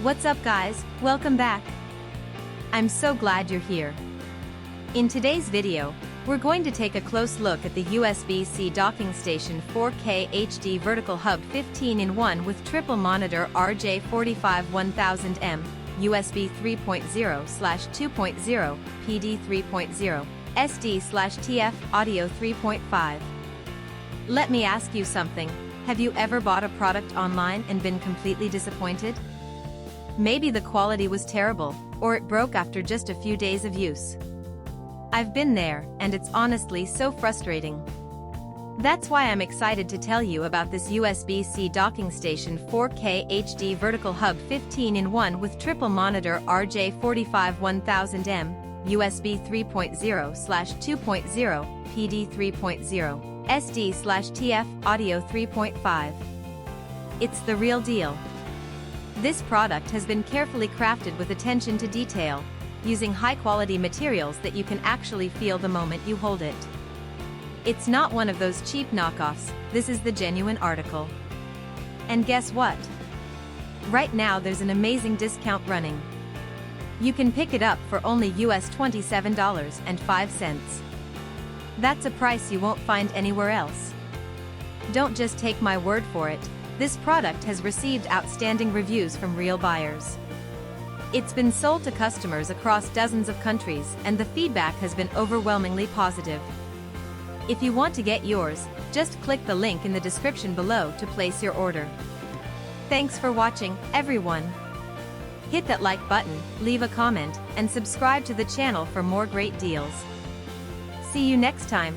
What's up guys, welcome back. I'm so glad you're here. In today's video, we're going to take a close look at the USB-C docking station 4K HD vertical hub 15-in-1 with triple monitor RJ45 1000M, USB 3.0/2.0, PD 3.0, SD/TF audio 3.5. Let me ask you something, have you ever bought a product online and been completely disappointed? Maybe the quality was terrible, or it broke after just a few days of use. I've been there, and it's honestly so frustrating. That's why I'm excited to tell you about this USB-C docking station 4K HD vertical hub 15-in-1 with triple monitor RJ45 1000M, USB 3.0/2.0, PD 3.0, SD/TF audio 3.5. It's the real deal. This product has been carefully crafted with attention to detail, using high-quality materials that you can actually feel the moment you hold it. It's not one of those cheap knockoffs, this is the genuine article. And guess what? Right now there's an amazing discount running. You can pick it up for only US $27.05. That's a price you won't find anywhere else. Don't just take my word for it. This product has received outstanding reviews from real buyers. It's been sold to customers across dozens of countries, and the feedback has been overwhelmingly positive. If you want to get yours, just click the link in the description below to place your order. Thanks for watching, everyone. Hit that like button, leave a comment, and subscribe to the channel for more great deals. See you next time.